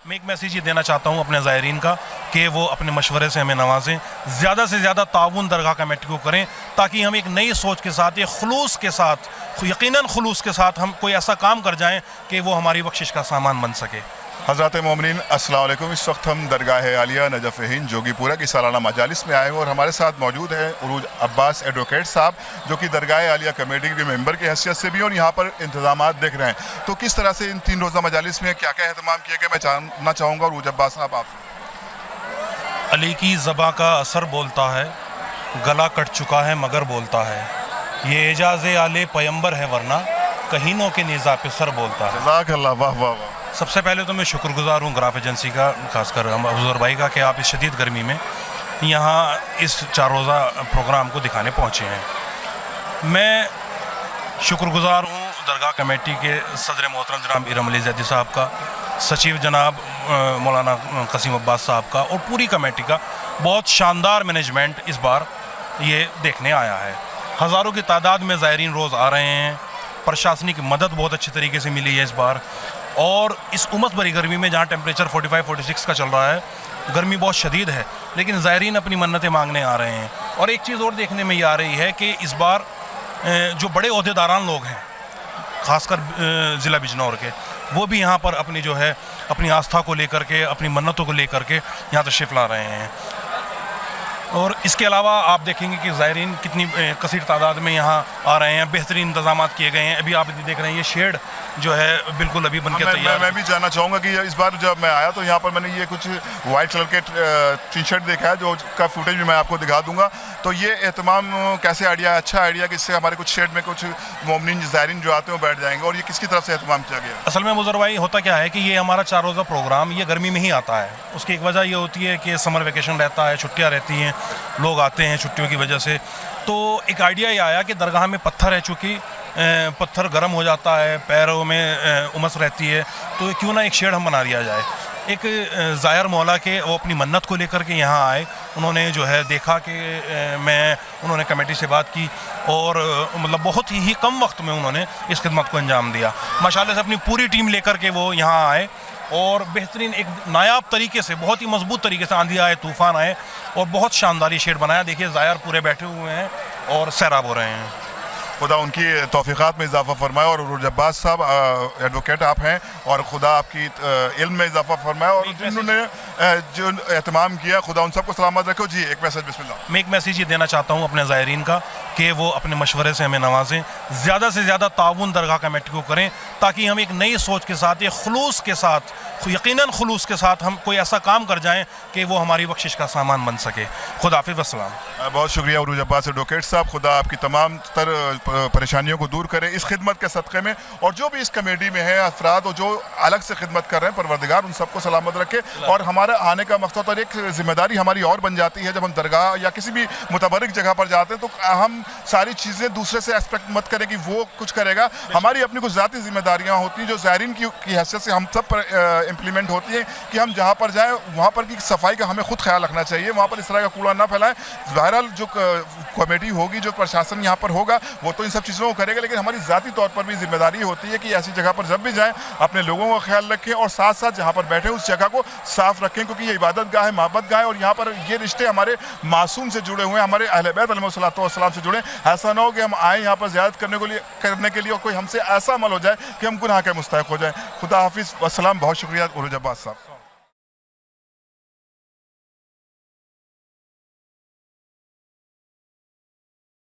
میں ایک میسیج یہ دینا چاہتا ہوں اپنے زائرین کا کہ وہ اپنے مشورے سے ہمیں نوازیں، زیادہ سے زیادہ تعاون درگاہ کمیٹی کو کریں تاکہ ہم ایک نئی سوچ کے ساتھ، ایک خلوص کے ساتھ، یقیناً خلوص کے ساتھ ہم کوئی ایسا کام کر جائیں کہ وہ ہماری بخشش کا سامان بن سکے۔ حضرات مومنین السلام علیکم۔ اس وقت ہم درگاہ عالیہ نجف ہند جوگی پورہ کی سالانہ مجالس میں آئے ہیں اور ہمارے ساتھ موجود ہیں عروج عباس ایڈوکیٹ صاحب، جو کہ درگاہ عالیہ کمیٹی کے ممبر کی حیثیت سے بھی اور یہاں پر انتظامات دیکھ رہے ہیں۔ تو کس طرح سے ان 3 روزہ مجالس میں کیا کیا اہتمام کیا گیا، میں جاننا چاہوں گا عروج عباس صاحب آپ سے۔ علی کی زباں کا اثر بولتا ہے، گلا کٹ چکا ہے مگر بولتا ہے، یہ اعجاز آلے پیمبر ہے ورنہ کہینوں کے نیزہ پہ سر بولتا ہے۔ جزاک اللہ، واہ واہ واہ۔ سب سے پہلے تو میں شکر گزار ہوں گراف ایجنسی کا، خاص کر ہم حضور بھائی کا، کہ آپ اس شدید گرمی میں یہاں اس 4 روزہ پروگرام کو دکھانے پہنچے ہیں۔ میں شکر گزار ہوں درگاہ کمیٹی کے صدر محترم جناب ارم علی زیدی صاحب کا، سچیو جناب مولانا قسیم عباس صاحب کا اور پوری کمیٹی کا۔ بہت شاندار مینجمنٹ اس بار یہ دیکھنے آیا ہے۔ ہزاروں کی تعداد میں زائرین روز آ رہے ہیں، پرشاسنی کی مدد بہت اچھی طریقے سے ملی ہے اس بار، اور اس امس بھری گرمی میں جہاں ٹیمپریچر 45-46 کا چل رہا ہے، گرمی بہت شدید ہے، لیکن زائرین اپنی منتیں مانگنے آ رہے ہیں۔ اور ایک چیز اور دیکھنے میں یہ آ رہی ہے کہ اس بار جو بڑے عہدیداران لوگ ہیں، خاص کر ضلع بجنور کے، وہ بھی یہاں پر اپنی جو ہے اپنی آستھا کو لے کر کے، اپنی منتوں کو لے کر کے یہاں تشریف لا رہے ہیں۔ اور اس کے علاوہ آپ دیکھیں گے کہ زائرین کتنی کثیر تعداد میں یہاں آ رہے ہیں، بہترین انتظامات کیے گئے ہیں۔ ابھی آپ دیکھ رہے ہیں یہ شیڈ جو ہے بالکل ابھی بن کے تیار۔ میں بھی جاننا چاہوں گا کہ اس بار جب میں آیا تو یہاں پر میں نے یہ کچھ وائٹ کلر کے ٹی شرٹ دیکھا ہے، جو کا فوٹیج بھی میں آپ کو دکھا دوں گا۔ تو یہ اہتمام کیسے آئیڈیا ہے؟ اچھا آئیڈیا کہ اس سے ہمارے کچھ شیڈ میں کچھ مومنین زائرین جو آتے ہیں وہ بیٹھ جائیں گے، اور یہ کس کی طرف سے اہتمام کیا گیا؟ اصل میں مظہر بھائی ہوتا کیا ہے کہ یہ ہمارا 4 روزہ پروگرام یہ گرمی میں ہی آتا ہے۔ اس کی ایک وجہ یہ ہوتی ہے کہ سمر ویکیشن رہتا ہے، چھٹیاں رہتی ہیں، لوگ آتے ہیں چھٹیوں کی وجہ سے۔ تو ایک آئیڈیا یہ آیا کہ درگاہ میں پتھر ہے، چونکہ پتھر گرم ہو جاتا ہے، پیروں میں امس رہتی ہے، تو کیوں نہ ایک شیڈ ہم بنا دیا جائے۔ ایک زائر مولا کے وہ اپنی منت کو لے کر کے یہاں آئے، انہوں نے جو ہے دیکھا کہ انہوں نے کمیٹی سے بات کی، اور مطلب بہت ہی کم وقت میں انہوں نے اس خدمت کو انجام دیا۔ ماشاءاللہ سے اپنی پوری ٹیم لے کر کے وہ یہاں آئے، اور بہترین ایک نایاب طریقے سے، بہت ہی مضبوط طریقے سے، آندھی آئے، طوفان آئے، اور بہت شاندار یہ شیڈ بنایا۔ دیکھیے زائر پورے بیٹھے ہوئے ہیں اور سیراب ہو رہے ہیں۔ خدا ان کی توفیقات میں اضافہ فرمائے، اور عروج عباس صاحب ایڈوکیٹ آپ ہیں، اور خدا آپ کی علم میں اضافہ فرمائے، اور جنہوں نے جو اہتمام کیا خدا ان سب کو سلامت رکھو۔ جی ایک میسج بسم اللہ۔ میں ایک میسیج یہ دینا چاہتا ہوں اپنے زائرین کا کہ وہ اپنے مشورے سے ہمیں نوازیں، زیادہ سے زیادہ تعاون درگاہ کمیٹی کو کریں تاکہ ہم ایک نئی سوچ کے ساتھ، ایک خلوص کے ساتھ، یقیناً خلوص کے ساتھ ہم کوئی ایسا کام کر جائیں کہ وہ ہماری بخشش کا سامان بن سکے۔ خدا حافظ، والسلام۔ بہت شکریہ عروج عباس ایڈوکیٹ صاحب، خدا آپ کی تمام تر پریشانیوں کو دور کرے اس خدمت کے صدقے میں، اور جو بھی اس کمیٹی میں ہیں افراد اور جو الگ سے خدمت کر رہے ہیں، پروردگار ان سب کو سلامت رکھے۔ اور ہمارا آنے کا مقصد اور ایک ذمہ داری ہماری اور بن جاتی ہے، جب ہم درگاہ یا کسی بھی متبرک جگہ پر جاتے ہیں تو ہم ساری چیزیں دوسرے سے ایکسپیکٹ مت کریں کہ وہ کچھ کرے گا۔ ہماری اپنی کچھ ذاتی ذمہ داریاں ہوتی ہیں جو زائرین کی حیثیت سے ہم سب پر امپلیمنٹ ہوتی ہیں، کہ ہم جہاں پر جائیں وہاں پر کی صفائی کا ہمیں خود خیال رکھنا چاہیے، وہاں پر اس طرح کا کوڑا نہ پھیلائیں۔ بہرحال جو کمیٹی ہوگی، جو پرشاسن یہاں پر ہوگا، وہ تو ان سب چیزوں کو کرے گا، لیکن ہماری ذاتی طور پر بھی ذمہ داری ہوتی ہے کہ ایسی جگہ پر جب بھی جائیں اپنے لوگوں کا خیال رکھیں، اور ساتھ ساتھ جہاں پر بیٹھے اس جگہ کو صاف رکھیں، کیونکہ یہ عبادت گاہ ہے، محبت گاہ ہے، اور یہاں پر یہ رشتے ہمارے معصوم سے جڑے ہوئے ہیں، ہمارے اہل بیت علیہ السلام سے جڑے ہیں۔ ایسا نہ ہو کہ ہم آئیں یہاں پر زیارت کرنے کے لیے اور کوئی ہم سے ایسا عمل ہو جائے کہ ہم گناہ کے مستحق ہو جائیں۔ خدا حافظ، والسلام۔ بہت شکریہ عروج عباس صاحب۔